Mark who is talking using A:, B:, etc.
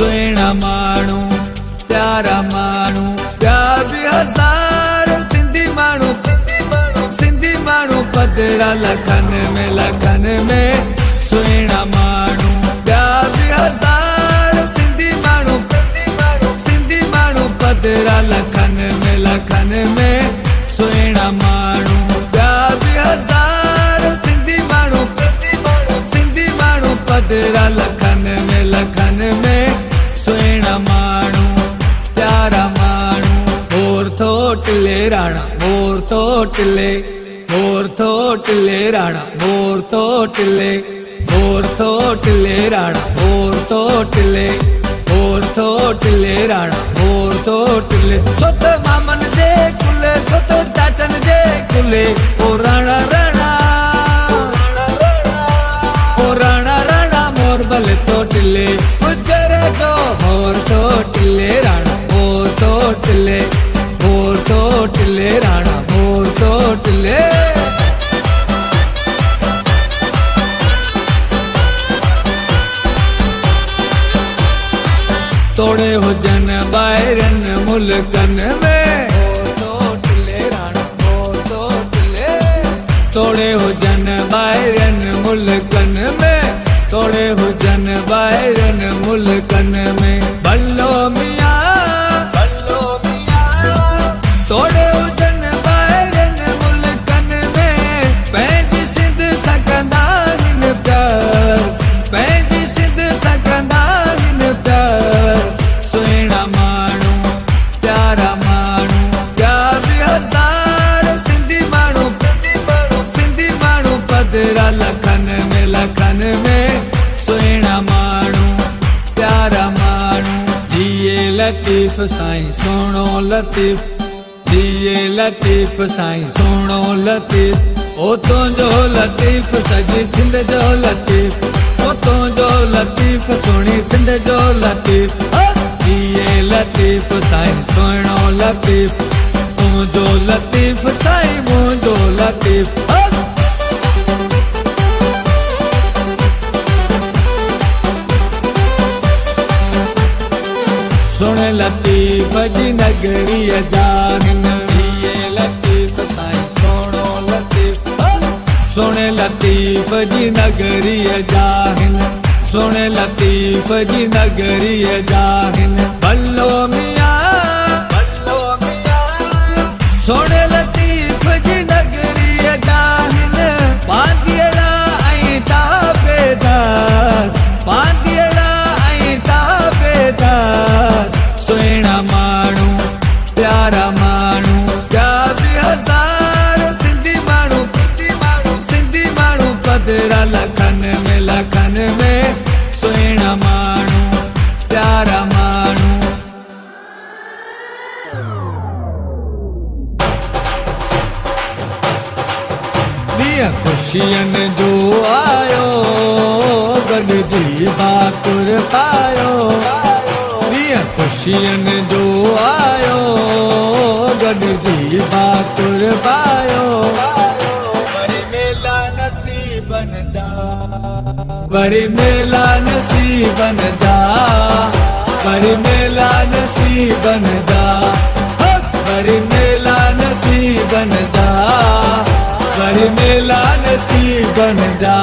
A: सुहिणा माण्हू प्यारा माण्हू ॿिया बि हज़ार सिंधी माण्हू पधरा लखनि में सुहिणा माण्हू ॿिया बि हज़ार सिंधी माण्हू पधरा लखनि में सुहिणा माण्हू ॿिया बि हज़ार सिंधी माण्हू पधरा लखनि में सुहिणा माण्हू प्यारा माण्हू मोर थोटले राणा मोर थोटले राणा मोर थोटले राणा मोर थोटले राणा मोर थोटले सोत मामन जे कुले सोत चाचन जे कुले ओ राणा मोर भले थोटले गुजरे तो मोर थोटले राणा मोर थोटले राणा मोर थोटले तोड़े हुजन ॿाहिरनि मुल्कनि में तोड़े हुजन ॿाहिरनि मुल्कनि में भलो मियां तोड़े हुजन ॿाहिरनि मुल्कनि में पंहिंजी सिंध सघंदा आहिनि प्यार पंहिंजी सिंध सघंदा आहिनि प्यार सुहिणा माण्हू प्यारा माण्हू ॿिया बि हज़ार सिंधी माण्हू पधरा लखनि में सुहिणा माण्हू प्यारा माण्हू जिए लतीफ़ साईं सोणो लतीफ़ जिए लतीफ़ साईं सोणो लतीफ़ ओ तुंहिंजो लतीफ़ सॼी सिंध जो लतीफ़ ओ तुंहिंजो लतीफ़ सुहिणी सिंध जो लतीफ़ जिए लतीफ़ साईं सोणो लतीफ़ तुंहिंजो लतीफ़ साईं मुंहिंजो लतीफ़ सुण लतीफ़ जी नगरीअ जा जिए लतीफ़ साईं सोणो लतीफ़ सुण लतीफ़ जी नगरीअ जा सुण लतीफ़ जी नगरीअ जा भलो मियां सुण लतीफ़ जी नगरीअ जा पांदियड़ा ऐं ताबेदार पांदियड़ा ऐं ताबेदार सुहिणा माण्हू प्यारा माण्हू ॿिया बि हज़ार सिंधी माण्हू पधरा लखनि में सुहिणा माण्हू प्यारा माण्हू ॾींहं ख़ुशियनि जो आयो गॾिजी भाकुर पायो ॾींहं ख़ुशियनि जो आयो गॾिजी भाकुर पायो वरी मेला नसीबनि जा वरी मेला नसीबनि जा वरी मेला नसीबनि जा वरी मेला नसीबनि जा वरी मेला नसीबनि जा